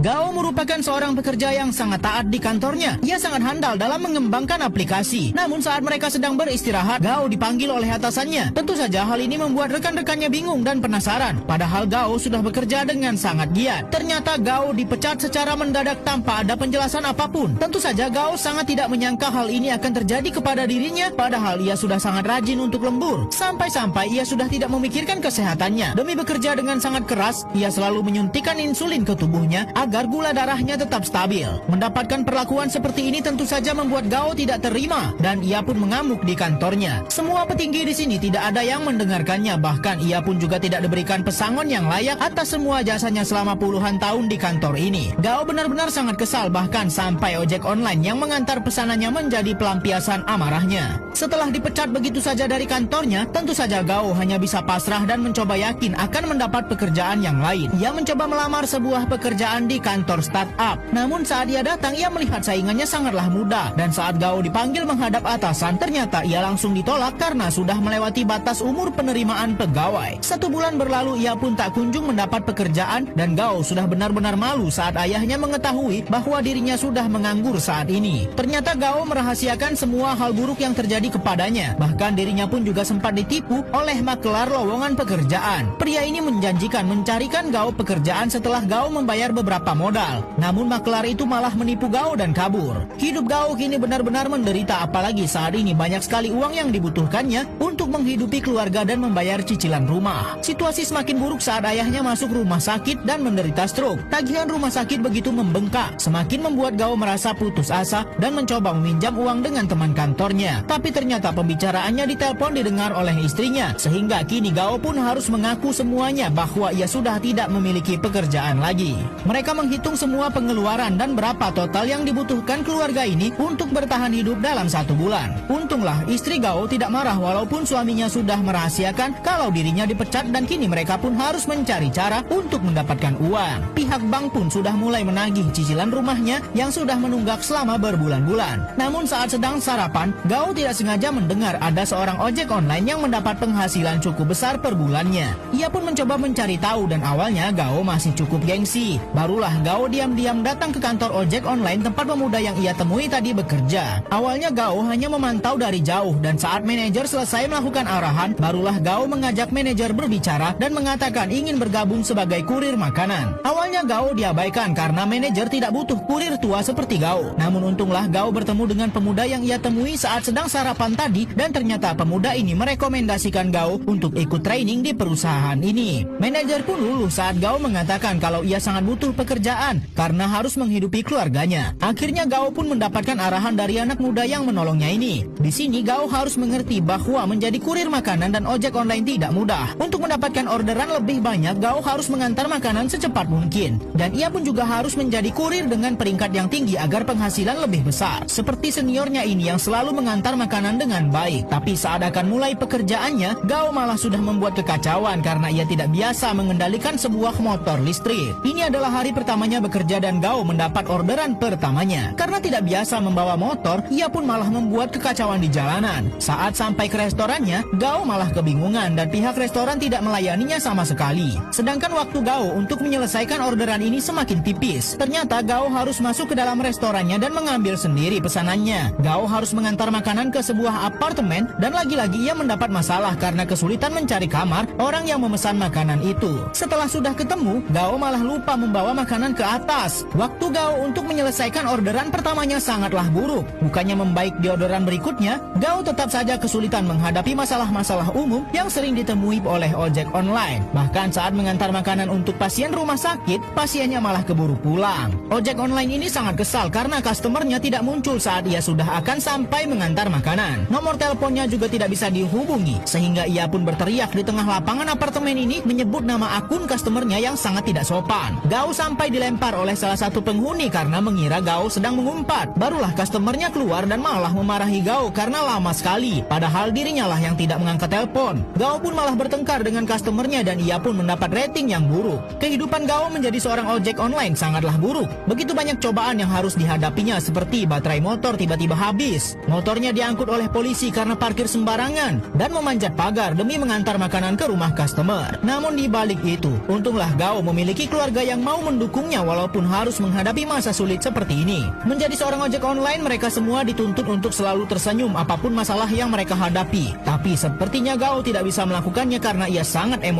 Gao merupakan seorang pekerja yang sangat taat di kantornya. Ia sangat handal dalam mengembangkan aplikasi. Namun saat mereka sedang beristirahat, Gao dipanggil oleh atasannya. Tentu saja hal ini membuat rekan-rekannya bingung dan penasaran. Padahal Gao sudah bekerja dengan sangat giat. Ternyata Gao dipecat secara mendadak tanpa ada penjelasan apapun. Tentu saja Gao sangat tidak menyangka hal ini akan terjadi kepada dirinya. Padahal ia sudah sangat rajin untuk lembur. Sampai-sampai ia sudah tidak memikirkan kesehatannya. Demi bekerja dengan sangat keras, ia selalu menyuntikkan insulin ke tubuhnya agar gula darahnya tetap stabil. Mendapatkan perlakuan seperti ini tentu saja membuat Gao tidak terima dan ia pun mengamuk di kantornya. Semua petinggi di sini tidak ada yang mendengarkannya, bahkan ia pun juga tidak diberikan pesangon yang layak atas semua jasanya selama puluhan tahun di kantor ini. Gao benar-benar sangat kesal, bahkan sampai ojek online yang mengantar pesanannya menjadi pelampiasan amarahnya. Setelah dipecat begitu saja dari kantornya, tentu saja Gao hanya bisa pasrah dan mencoba yakin akan mendapat pekerjaan yang lain. Ia mencoba melamar sebuah pekerjaan di kantor startup. Namun saat ia datang, ia melihat saingannya sangatlah muda. Dan saat Gao dipanggil menghadap atasan, ternyata ia langsung ditolak karena sudah melewati batas umur penerimaan pegawai. 1 bulan berlalu, ia pun tak kunjung mendapat pekerjaan dan Gao sudah benar-benar malu saat ayahnya mengetahui bahwa dirinya sudah menganggur saat ini. Ternyata Gao merahasiakan semua hal buruk yang terjadi kepadanya. Bahkan dirinya pun juga sempat ditipu oleh makelar lowongan pekerjaan. Pria ini menjanjikan mencarikan Gao pekerjaan setelah Gao membayar beberapa modal. Namun makelar itu malah menipu Gao dan kabur. Hidup Gao kini benar-benar menderita, apalagi saat ini banyak sekali uang yang dibutuhkannya untuk menghidupi keluarga dan membayar cicilan rumah. Situasi semakin buruk saat ayahnya masuk rumah sakit dan menderita stroke. Tagihan rumah sakit begitu membengkak, semakin membuat Gao merasa putus asa dan mencoba meminjam uang dengan teman kantornya. Tapi ternyata pembicaraannya di telepon didengar oleh istrinya, sehingga kini Gao pun harus mengaku semuanya bahwa ia sudah tidak memiliki pekerjaan lagi. Mereka menghitung semua pengeluaran dan berapa total yang dibutuhkan keluarga ini untuk bertahan hidup dalam 1 bulan. Untunglah istri Gao tidak marah walaupun suaminya sudah merahasiakan kalau dirinya dipecat dan kini mereka pun harus mencari cara untuk mendapatkan uang. Pihak bank pun sudah mulai menagih cicilan rumahnya yang sudah menunggak selama berbulan-bulan. Namun saat sedang sarapan, Gao tidak sengaja mendengar ada seorang ojek online yang mendapat penghasilan cukup besar per bulannya. Ia pun mencoba mencari tahu dan awalnya Gao masih cukup gengsi. Barulah Gao diam-diam datang ke kantor ojek online tempat pemuda yang ia temui tadi bekerja. Awalnya Gao hanya memantau dari jauh dan saat manajer selesai melakukan arahan, barulah Gao mengajak manajer berbicara dan mengatakan ingin bergabung sebagai kurir makanan. Awalnya Gao diabaikan karena manajer tidak butuh kurir tua seperti Gao. Namun untunglah Gao bertemu dengan pemuda yang ia temui saat sedang sarapan tadi dan ternyata pemuda ini merekomendasikan Gao untuk ikut training di perusahaan ini. Manajer pun luluh saat Gao mengatakan kalau ia sangat butuh pekerjaan karena harus menghidupi keluarganya. Akhirnya Gao pun mendapatkan arahan dari anak muda yang menolongnya ini. Di sini Gao harus mengerti bahwa menjadi kurir makanan dan ojek online tidak mudah. Untuk mendapatkan orderan lebih banyak, Gao harus mengantar makanan secepat mungkin. Dan ia pun juga harus menjadi kurir dengan peringkat yang tinggi agar penghasilan lebih besar. Seperti seniornya ini yang selalu mengantar makanan dengan baik. Tapi saat akan mulai pekerjaannya, Gao malah sudah membuat kekacauan karena ia tidak biasa mengendalikan sebuah motor listrik. Ini adalah hari pertamanya bekerja dan Gao mendapat orderan pertamanya. Karena tidak biasa membawa motor, ia pun malah membuat kekacauan di jalanan. Saat sampai ke restorannya, Gao malah kebingungan dan pihak restoran tidak melayaninya sama sekali. Sedangkan waktu Gao untuk menyelesaikan orderan ini semakin tipis. Ternyata Gao harus masuk ke dalam restorannya dan mengambil sendiri pesanannya. Gao harus mengantar makanan ke sebuah apartemen dan lagi-lagi ia mendapat masalah karena kesulitan mencari kamar orang yang memesan makanan itu. Setelah sudah ketemu, Gao malah lupa membawa makanan ke atas. Waktu Gao untuk menyelesaikan orderan pertamanya sangatlah buruk. Bukannya membaik di orderan berikutnya, Gao tetap saja kesulitan menghadapi masalah-masalah umum yang sering ditemui oleh ojek online. Bahkan saat mengantar makanan untuk pasien rumah sakit, pasiennya malah keburu pulang. Ojek online ini sangat kesal karena customernya tidak muncul saat ia sudah akan sampai mengantar makanan. Nomor teleponnya juga tidak bisa dihubungi, sehingga ia pun berteriak di tengah lapangan apartemen ini menyebut nama akun customernya yang sangat tidak sopan. Gao sampai dilempar oleh salah satu penghuni karena mengira Gao sedang mengumpat. Barulah customernya keluar dan malah memarahi Gao karena lama sekali, padahal dirinya lah yang tidak mengangkat telepon. Gao pun malah bertengkar dengan customernya dan ia pun mendapat rating yang buruk. Kehidupan Gao menjadi seorang ojek online sangatlah buruk. Begitu banyak cobaan yang harus dihadapinya seperti baterai motor tiba-tiba habis, motornya diangkut oleh polisi karena parkir sembarangan, dan memanjat pagar demi mengantar makanan ke rumah customer. Namun di balik itu, untunglah Gao memiliki keluarga yang mau mendukung mendukungnya walaupun harus menghadapi masa sulit seperti ini. Menjadi seorang ojek online, mereka semua dituntut untuk selalu tersenyum apapun masalah yang mereka hadapi. Tapi sepertinya Gao tidak bisa melakukannya karena ia sangat emosi.